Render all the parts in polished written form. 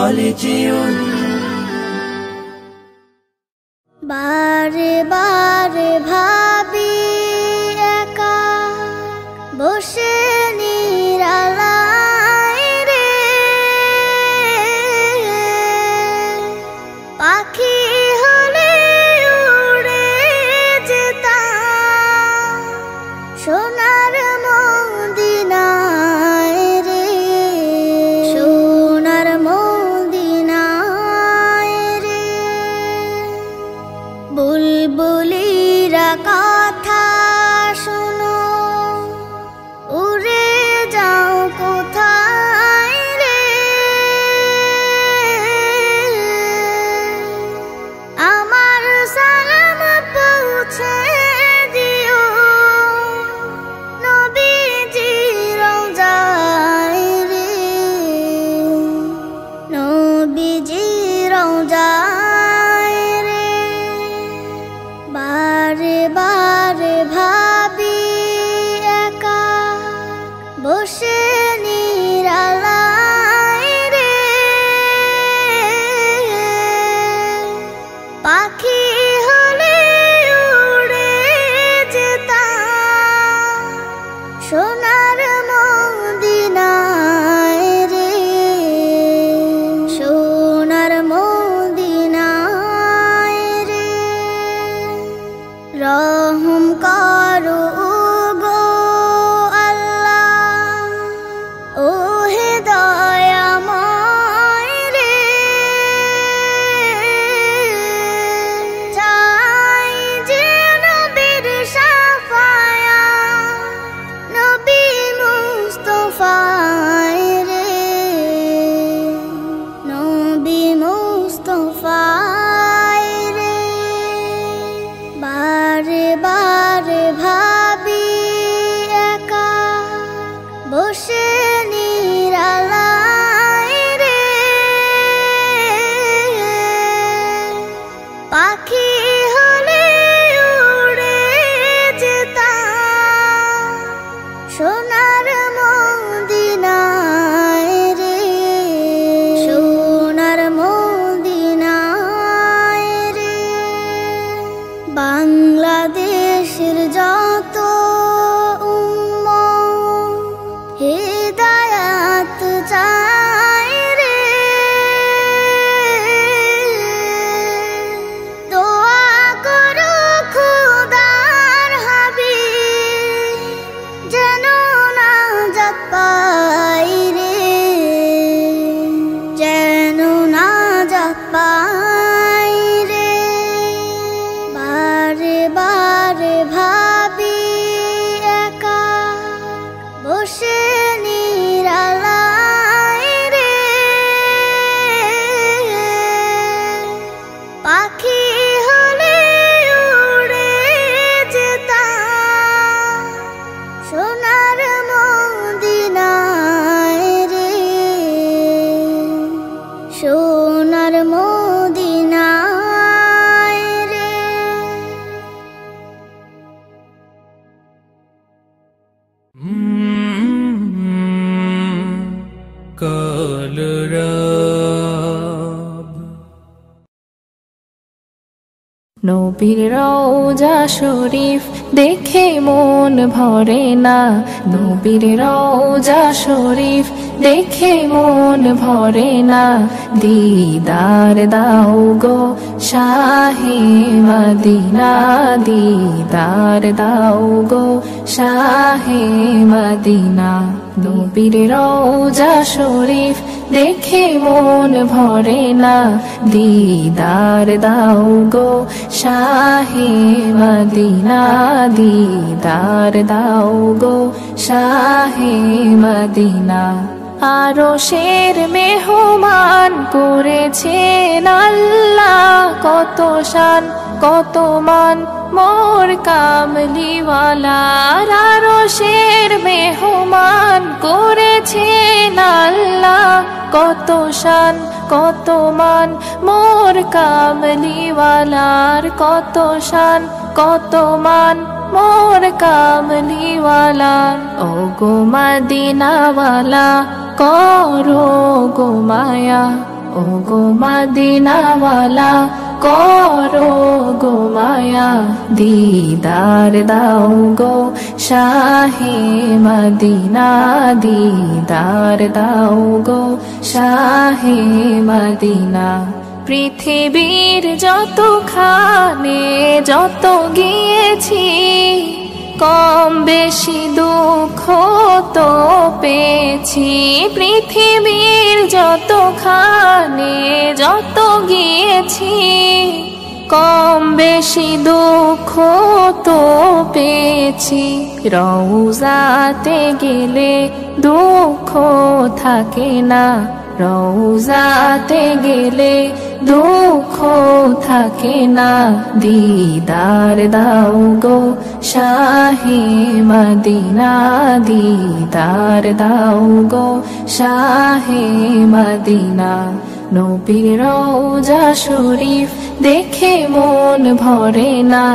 কলেজিয়ন। বারে বারে ভাবি একা বসে নিরালায় রে, পাখি হলে উড়ে যেতাম সোনার মদিনায় রে, সোনার মদিনায় রে। বুলবুলিরা কথা শোনো, উড়ে যাও কোথায় রে, আমার সালাম পৌঁছে দিও নবীজি রওজায় রে, নবীজি রওজায় রে। বারে বারে ভাবি একা বসে নিরালায় রে, পাখি হলে উড়ে যেতাম সোনার মদিনায় রে, সোনার মদিনায় রে। রহম করো গো আল্লাহ, ও হে দয়াময় রে, চাই যে নবীর শাফায়াত, নবী মুস্তাফায় রে, নবী মুস্তাফায় রে। বারে বারে ভাবি একা বসে নিরালায় রে, পাখি হলে উড়ে যেতাম সোনার মদিনায় রে, সোনার মদিনায় রে। বাংলাদেশের যত উম্মত হিদায়াত চায় রে, দোয়া করো খোদার হাবিব যেন নাজাত পাই রে, যেন নাজাত পাই রে। বারে বারে ভাবি একা বসে নিরালায় রে, পাখি হলে উড়ে যেতাম সোনার মদিনায় রে, সোনার মদিনায় রে। কলরব নবীর রওজা শরীফ দেখে মন ভরে না, নবীর রওজা শরীফ দেখে মন ভরে না। দিদার দাও গো শাহে মদিনা, দিদার দাও গো শাহে মদিনা। নবীর রওজা শরীফ দেখে মন ভরে না, দিদার দাও গো শাহে মদিনা, দিদার দাও গো শাহে মদিনা। আরশের মেহমান করেছেন আল্লাহ, কত শান কত মান মোর কামলিওয়ালার। আরশের মেহমান করেছেন আল্লাহ, কত শান কত মান মোর কামলিওয়ালার, কত শান কত মান মোর কামলিওয়ালার। ও গো মদিনাওয়ালা করো গো মায়া, ও ও গো মদিনাওয়ালা করো গো মায়া দিদার দাও গো শাহে মদিনা দিদার দাও গো শাহে মদিনা পৃথিবীর যতখানে যত গিয়েছি কম বেশি দুঃখ তো পেয়েছি পৃথিবীর যতখানে যত গিয়েছি কম বেশি দুঃখ তো পেয়েছি রওজাতে গেলে দুঃখ থাকে না রওজাতে গেলে দুঃখ থাকে না দিদার দাও গো শাহে মদিনা দিদার দাও গো শাহে মদিনা নবীর রওজা শরীফ দেখে মন ভরে না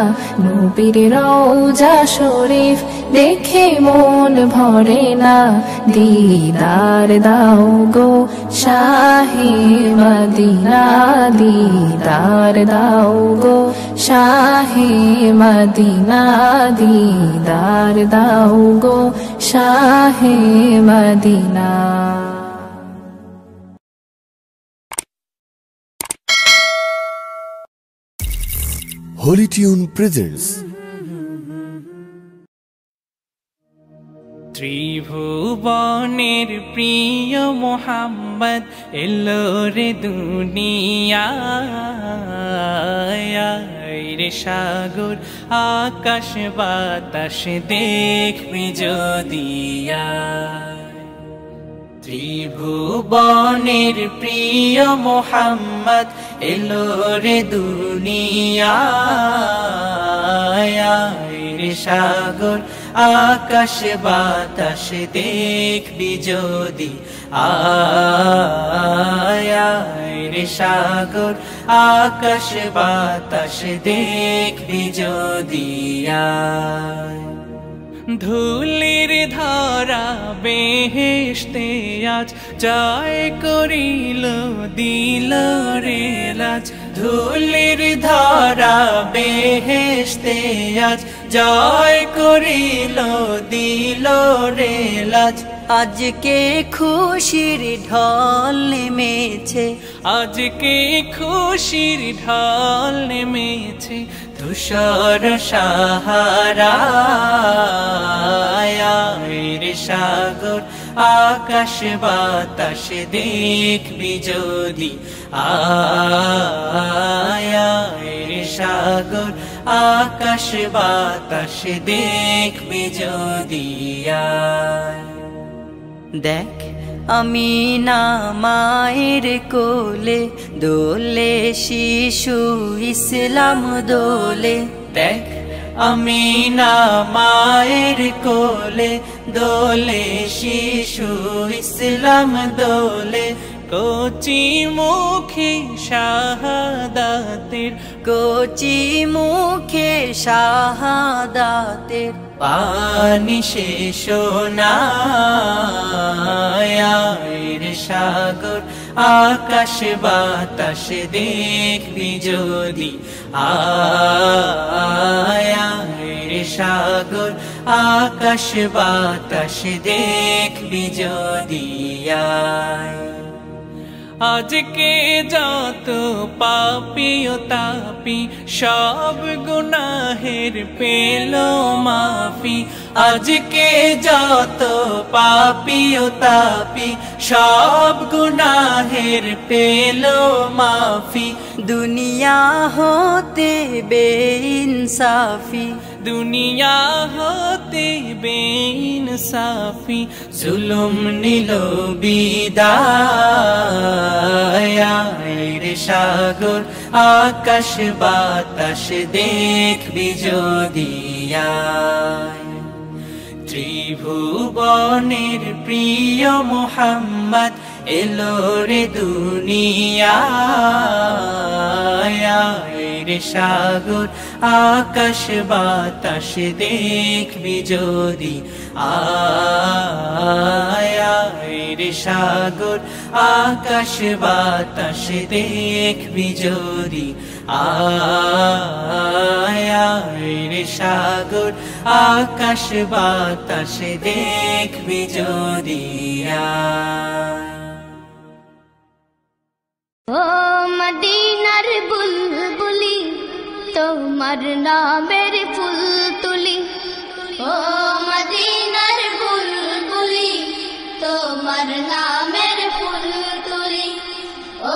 নবীর রওজা শরীফ দেখে মন ভরে না দিদার দাও গো শাহে মদিনা দিদার দাও গো শাহে মদিনা দিদার দাও গো শাহে মদিনা Holy Tune presents ত্রিভুবনের প্রিয় মোহাম্মদ এলো রে দুনিয়ায় রে সাগর আকাশ বাতাস দেখবি যদি ত্রিভুবনের প্রিয় মোহাম্মদ এলো রে দুনিয়ায় রে সাগর আকাশ বাতাস দেখবি যদি রে সাগর আকাশ বাতাস দেখবি যদি ধুলির ধরা বেহেশতে আজ জয় করিল দিল রে লাজ ধুলির ধরা বেহেশতে আজ জয় করিল দিল রে লাজ আজকে খুশির ঢল নেমেছে আজকে খুশির ঢল নেমেছে ধূসর সাহারা রে সাগর আকাশ বাতাস দেখবি যদি রে সাগর আকাশ বাতাস দেখবি যদি দেখ আমি না মায়ের কোলে দোলে শিশু ইসলাম দোলে দেখ আমি না মায়ের কোলে দোলে শিশু ইসলাম দোলে কচি মুখে শাহাদাতের কচি মুখে শাহাদাতের পানি শেষ না রে সাগর আকাশ বাতাস দেখবি যদি রে সাগর আকাশ বাতাস দেখবি যদি আজকে যত পাপী ও তাপি সব গুনাহের পেল মাফি আজকে যত পাপী ও তাপি সব গুনাহের পেল মাফি দুনিয়া হতে বেইনসাফি দুনিয়া হতে বেইনসাফি জুলুম নিল বিদায় রে সাগর আকাশ বাতাস দেখবি যদি ত্রিভুবনের প্রিয় মোহাম্মদ এলো রে দুনিয়ায় রে সাগর আকাশ বাতাস দেখবি যদি আয় রে সাগর আকাশ বাতাস দেখবি যদি আয় রে সাগর আকাশ বাতাস দেখবি যদি ও মদিনার বুলবুলি তোমার নামের ফুল তুলি ও মদিনার বুলবুলি তোমার নামের ফুল তুলি ও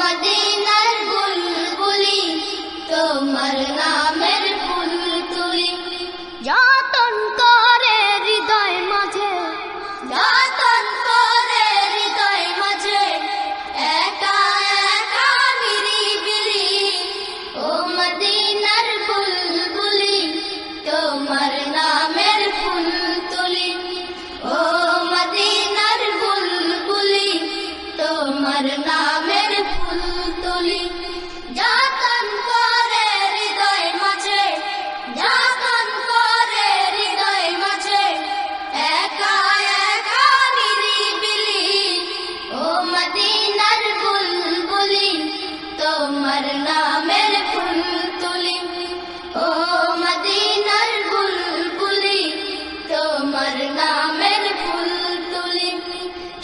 মদিনার বুলবুলি তোমার নামের ফুল তুলি যতন করে হৃদয় মাঝে যতন করে হৃদয় মাঝে একা একা নিরিবিলি ও মদিনার বুলবুলি তোমার নামের ফুল তুলি ও মদিনার বুলবুলি তোমার নামের ফুল তুলি যতন করে হৃদয় মাঝে যতন করে হৃদয় মাঝে একা একা নিরিবিলি ও মদিনার বুলবুলি তোমার নামের ফুল তুলি ও মদিনার বুলবুলি তোমার নামের ফুল তুলি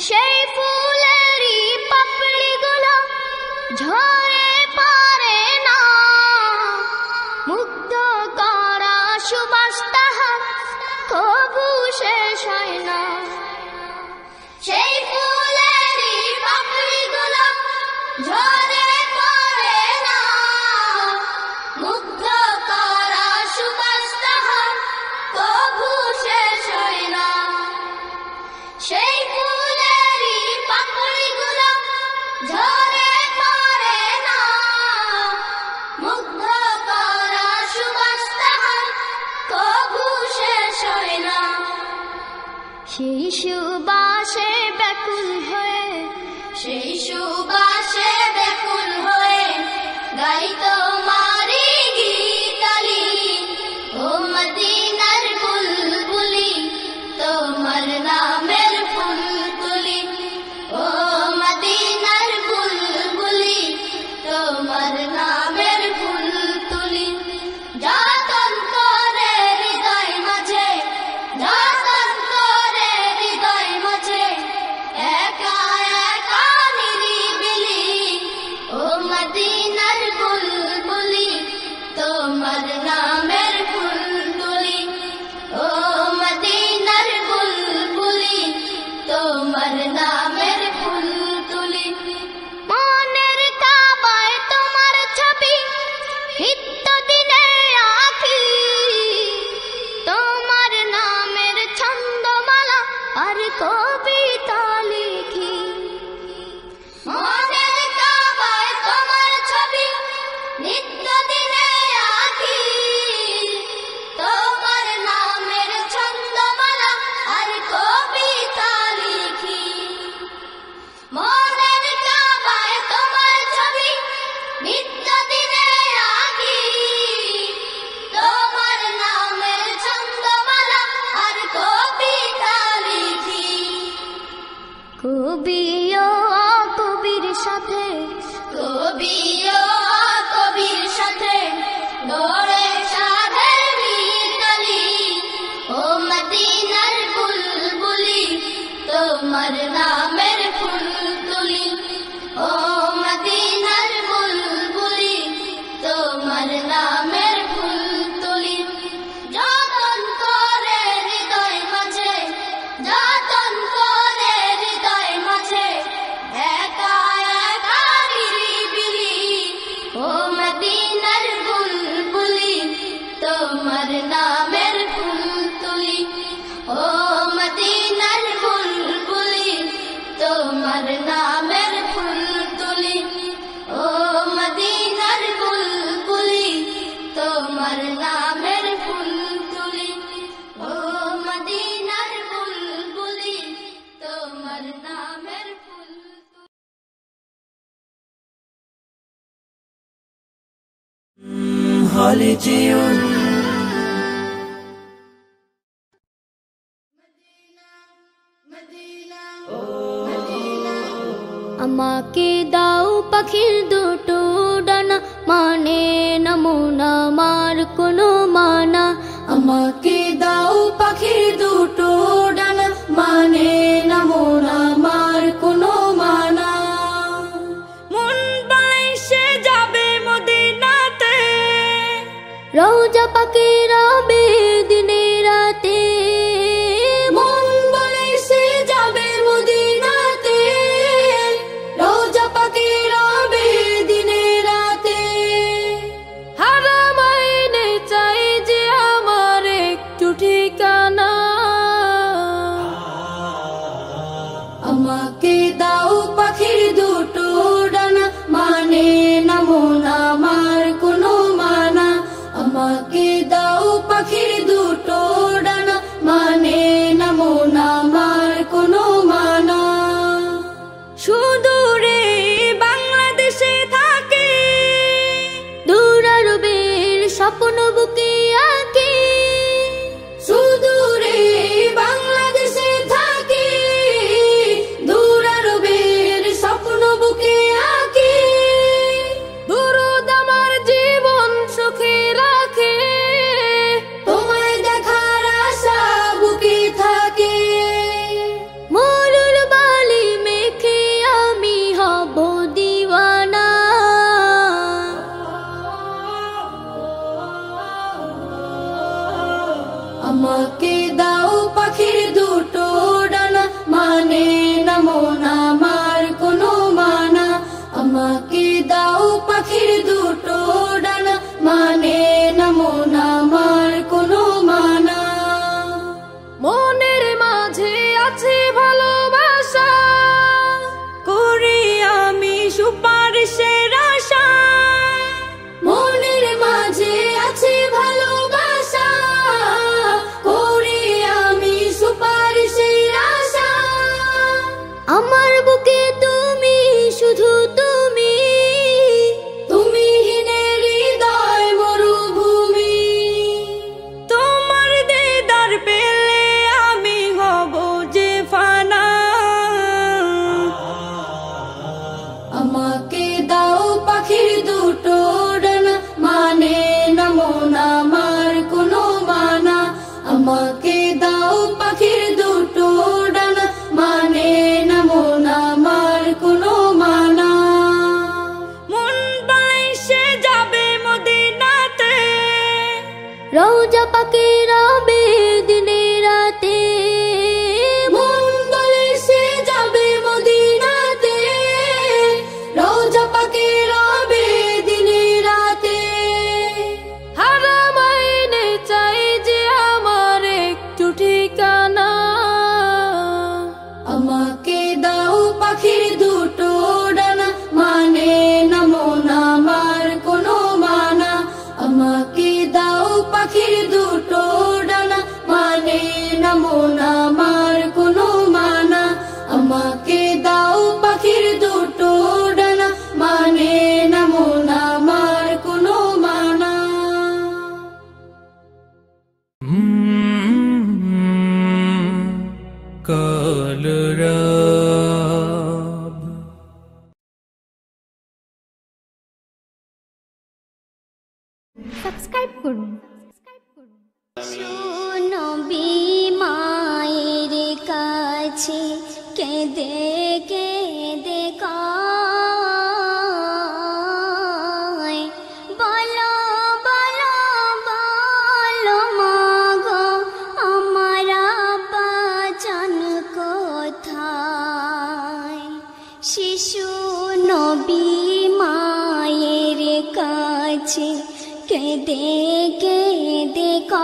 সেই ফুলেরই পাপড়িগুলো ঝরে পড়ে না মুগ্ধ করা সুবাস তাহার কবু শেষ হয় না সেই ফুলেরই পাপড়িগুলো ঝরে পড়ে না মুগ্ধ করা সুবাস তাহার কবু শেষ হয় না সেই ফুলেরই পাপড়িগুলো ঝরে পড়ে না মুগ্ধ করা সুবাস তাহার কবু শেষ হয় না সেই সুবাসে ব্যাকুল হয়ে সেই সুবাসে ব্যাকুল হয়ে গাই তোমারি গীতালি ও মদিনার বুলবুলি তোমার নামের ফুল তুলি ও মদিনার বুলবুলি তোমার নামের ফুল তুলি যতন করে হৃদয় মাঝে যতন করে হৃদয় মাঝে একা একা নিরিবিলি ও মদিনার বুলবুলি তোমার নামের ফুল তুলি ও মদিনার বুলবুলি তোমার নামের ফুল তুলি মনের কাবায় তোমার ছবি নিত্য দিনে আঁকি তোমার নামের ছন্দমালা আর কবিতা লিখি মনের কাবায় তোমার ছবি নিত্য দিনে আঁকি তোমার নামের ছন্দমালা আর কবিতা লিখি মনের কাবায় তোমার ছবি নিত্য দিনে আঁকি তোমার নামের ছন্দমালা আর কবিতা লিখি কবিও কবির সাথে কবিও কবির সাথে গড়ে সাধের মিতালি ও মদিনার বুলবুলি তোমার নামের ফুল তুলি ও মদিনার বুলবুলি তোমার নামের ফুল তুলি যতন করে হৃদয় মাঝে যতন করে হৃদয় মাঝে একা একা নিরিবিলি Holy Tune. আমাকে দাও পাখির দুটো ডানা, মানে না মন আমার কোনো মানা। আমাকে দাও পাখির দুটো ডানা, মানে না মন আমার কোনো মানা। মন বলে সে যাবে মদিনাতে, রওজা পাকে রবে দিনে রাতে। মন বলে সে যাবে মদিনাতে, রওজা পাকে রবে দিনে রাতে। হারামাইনে চাই যে আমার একটু ঠিকানা, আমাকে দাও পাখির দুটো ডানা, মানে না মন আমার কোনো মানা। আমাকে দাও পাখির দুটো ডানা, মানে না মন আমার কোনো মানা। সুদূরে বাংলাদেশে থাকে, দূর আরবের স্বপ্ন বুকে আঁকে। সুদূরে বাংলাদেশে থাকে, দূর আরবের স্বপ্ন বুকে আঁকে। দুরুদ আমার জীবন সুখে রাখে, তোমায় দেখার আশা বুকে থাকে। মরুর বালি মেখে আমি হব দিওয়ানা, আমাকে দাও পাখির দুটো ডানা, মানে না মন আমার কোনো মানা। আমাকে দাও পাখির দুটো ডানা, মানে না মন আমার কোনো মানা। মনের মাঝে আছে ভালোবাসা, করি আমি সুপারিশের আশা। মনের মাঝে আছে ভালোবাসা, করি আমি সুপারিশের আশা। আমার বুকে তুমি, শুধু তুমি, তুমিহীনের হৃদয় মরুভূমি। তোমার দিদার পেলে আমি হব যে ফানা, আমাকে দাও পাখির দুটো ডানা, মানে না মন আমার কোনো মানা। আমাকে দাও পাখির দুটো ডানা, মানে না মন আমার কোনো মানা। মন বলে সে যাবে মদিনাতে, রওজা পাকে রবে দিনে রাতে। মন বলে সে যাবে মদিনাতে, রওজা পাকে রবে দিনে রাতে। হারামাইনে চাই যে আমার একটু ঠিকানা, আমাকে দাও পাখির দুটো ডানা, মানে না মন আমার কোনো মানা। আমাকে দাও পাখির দুটো ডানা, মানে না মন আমার কোনো মানা। আমাকে দাও পাখির দুটো ডানা, মানে না মন আমার কোনো মানা। কলরব সাবস্ক্রাইব করুন। নবী মায়ের কাছে কেঁদে কেঁদে কয়, বলো বলো বলো মাগো আমার আব্বা জান কোথায়। শিশু নবী মায়ের কাছে কেঁদে কেঁদে কয়,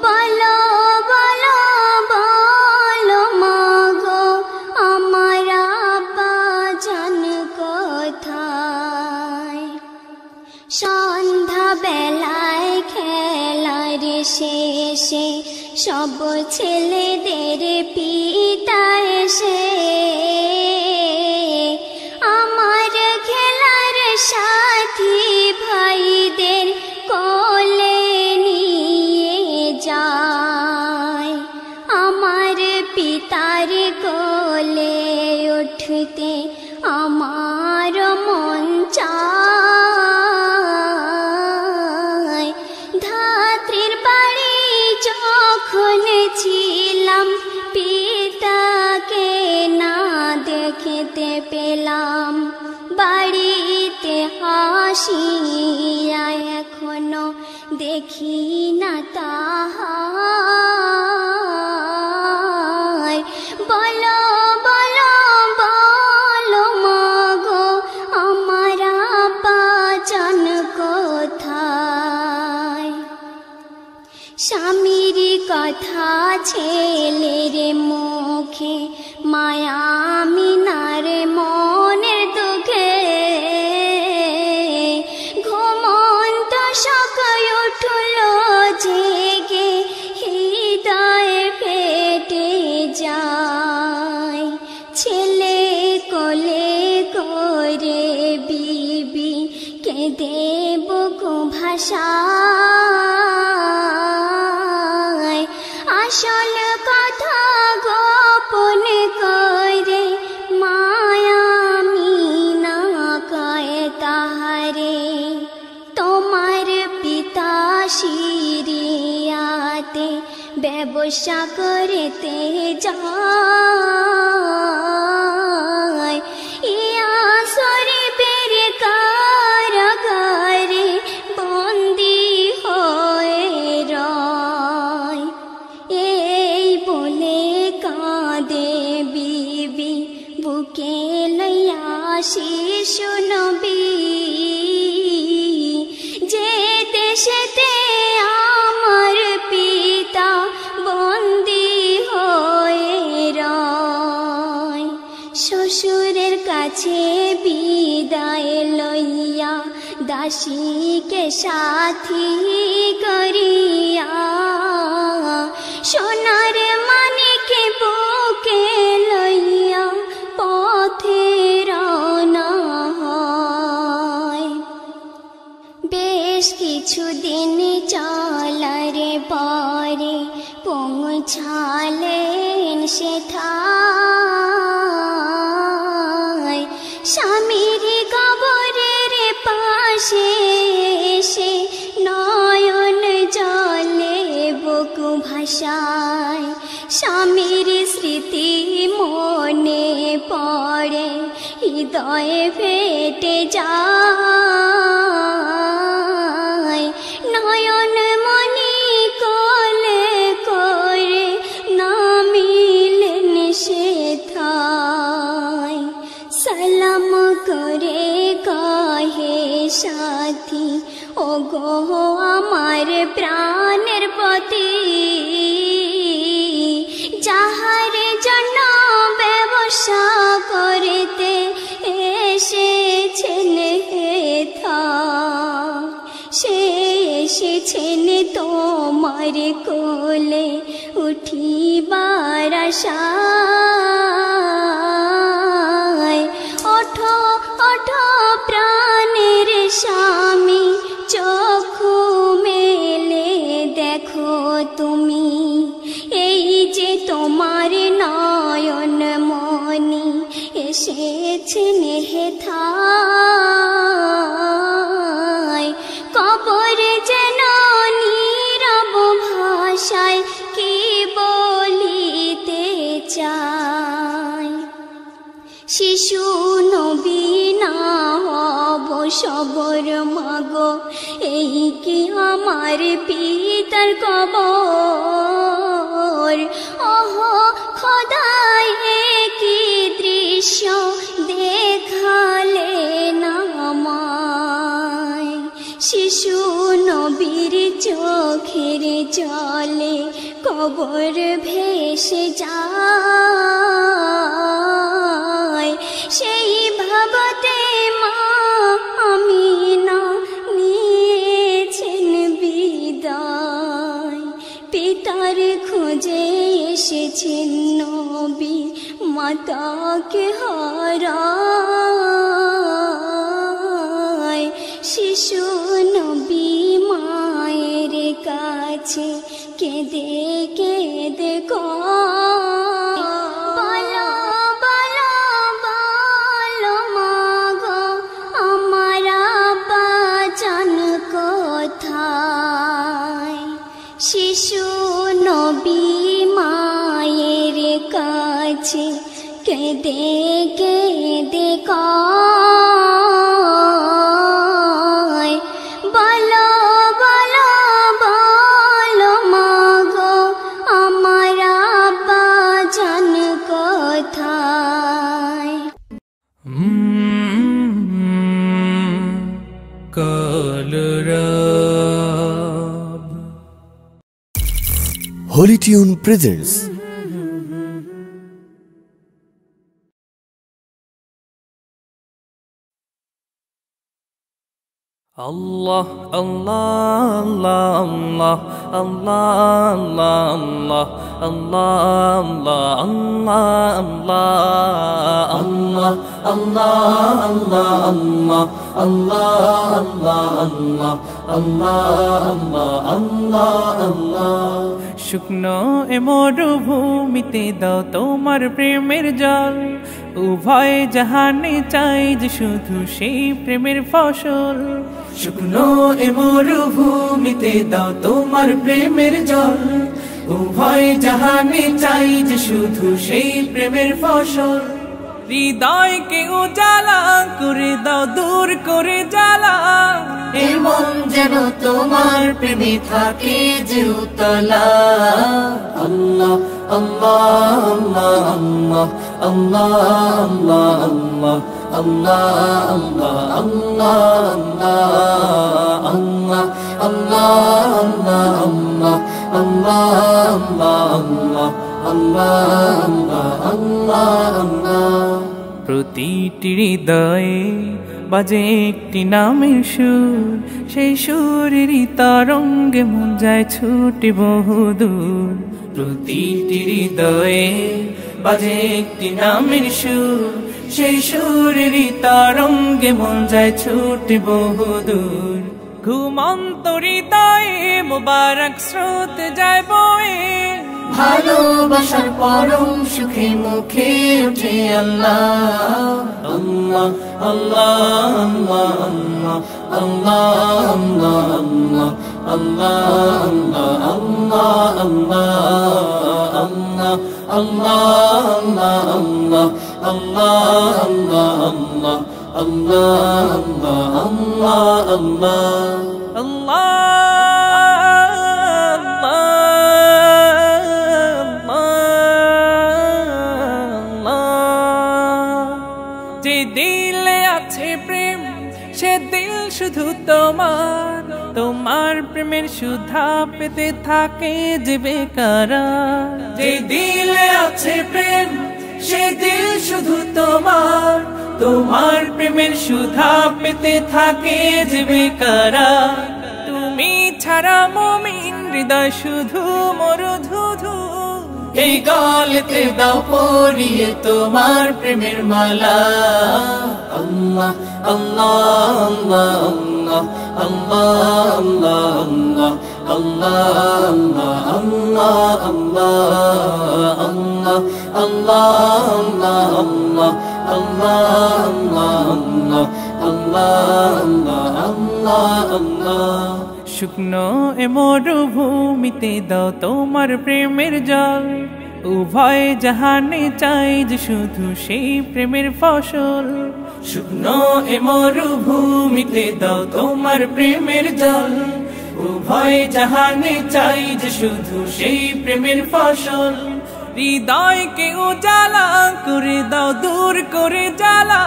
বলো বলো বলো মাগো আমার আব্বা জান কোথায়। সন্ধ্যা বেলায় খেলার শেষে সব ছেলেদের পিতা এসে আমার খেলার কোলে উঠতে আমার মন চায়। ধাত্রীর বাড়ি যখন ছিলাম পিতাকে না দেখতে পেলাম, বাড়িতে আসিয়া এখনো দেখি না তাহার। বলো বলো বলো মাগো আমার আব্বাজান কোথায়? স্বামীর কথা ছেলের মুখে, মায়া মিনার মনের দুঃখে, ঘুমন্ত সকাল উঠল জেগে হৃদয় ফেটে যায়। ছেলে কোলে করে বিবি কেঁদে বুকু ভাষায়। আসল কথা গোপন করে মায়া মিনা কয় তাহারে, তোমার পিতা সিরিয়াতে ব্যবসা করতে যায়। ইয়া শরীফের কারাগারে বন্দি হয়ে রয়। এই বলে কাঁদে বিবি বুকে লইয়া শিশু নবী, যে দেশেতে আমার পিতা বন্দি হয়ে রয়। শ্বশুরের কাছে বিদায় লইয়া দাসীকে সাথী করিয়া, সোনার মানিকে বুকে লইয়া পথে রওনা হয়। বেশ কিছুদিন চলার পরে পৌঁছালেন সেথায়। স্বামীর কবরের পাশে এসে নয়ন জলে বুকু ভাষায়। স্বামীর স্মৃতি মনে পড়ে হৃদয়ে ফেটে যায়। নয়ন মনি কোলে করে নামিলেন সেথায়। সালাম করে কহে সাথী, ও গো আমার প্রাণের পতি, যাহার জন্য ব্যবসা করতে এসেছেন হেথা, সে এসেছেন তোমার কোলে উঠিবার আশায়। ওঠো ওঠো প্রাণের স্বামী, চক্ষু মেলে দেখো তুমি, এই যে তোমার নয়ন মনি এসেছেন হেথায়। কবর যেন নীরব ভাষায় কি বলিতে চায়। শিশু নবী না হব সবর মাগো, এই কি আমার পিতার কবর। ওহ খোদাই কি দৃশ্য দেখালে না আমায়। শিশু নবীর চোখের জলে কবর ভেসে যায়। সেই ভাবতে মা আমিনা নিয়েছেন বিদায়। পিতার খোঁজে এসেছেন নবী, মাতাকে হারায়। শিশু নবী মায়ের কাছে কেঁদে কেঁদে কয়, কাছে কেঁদে কেঁদে কয় বলো বলো বলো মাগো আমার আব্বা জান কোথায় Colorab Holy Tune presents Allah Allah Allah Allah Allah Allah Allah Allah Allah Allah Allah শুকনো এ মরুভূমিতে দাও তোমার প্রেমের জল উভয় জাহানে চাই যে শুধু সেই প্রেমের ফসল শুকনো এ মরুভূমিতে দাও তোমার প্রেমের জল উভয় জাহানে চাই যে শুধু সেই প্রেমের ফসল হৃদয়কে উজালা করে দাও দূর করে জ্বালা এমন যেন তোমার প্রেমে থাকে যে উতলা আল্লাহ আল্লাহ আল্লাহ আল্লাহ আল্লাহ আল্লাহ আল্লাহ আল্লাহ আল্লাহ আল্লাহ প্রতিটি হৃদয়ে বাজে একটি নামের সুর সেই সুরেরই তরঙ্গে মন যায় ছুটে বহুদূর প্রতিটি হৃদয়ে বাজে একটি নামের সুর সেই সুরেরই তরঙ্গে মন যায় ছুটে বহুদূর ঘুমন্ত হৃদয়ে মোবারক স্রোত যায় বয়ে ভালোবাসার পরম সুখে মুখে উঠে আল্লাহ আল্লাহ আল্লাহ আল্লাহ আল্লাহ আল্লাহ আল্লাহ আল্লাহ যে দিলে আছে প্রেম সে দিল শুধু তোমার তোমার প্রেমের সুধা পেতে থাকে যে বেকারার যে দিলে আছে প্রেম সে দিল শুধু তোমার তোমার প্রেমের সুধা পেতে থাকে যে বেকারার তুমি ছাড়া মুমিন হৃদয় শুধু মরুধুধু এই গলেতে দাও পরিয়ে তোমার প্রেমের মালা আল্লাহ আল্লাহ আল্লাহ আল্লাহ আল্লাহ আল্লাহ শুকনো এ মরুভূমিতে দাও তোমার প্রেমের জল উভয় জাহানে চাই যে শুধু সেই প্রেমের ফসল শুকনো এ মরুভূমিতে দাও তোমার প্রেমের জল উভয় জাহানে চাই যে শুধু সেই প্রেমের ফসল হৃদয়কে উজালা করে দাও দূর করে জ্বালা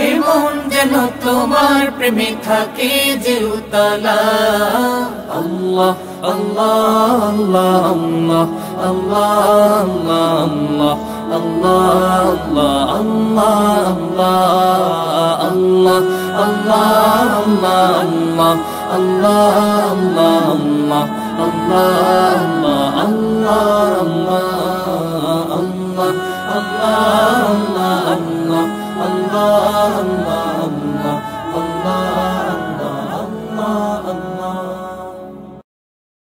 এমন যেন তোমার প্রেমে থাকে যে উতলা আল্লাহ আল্লাহ আল্লাহ আল্লাহ আল্লাহ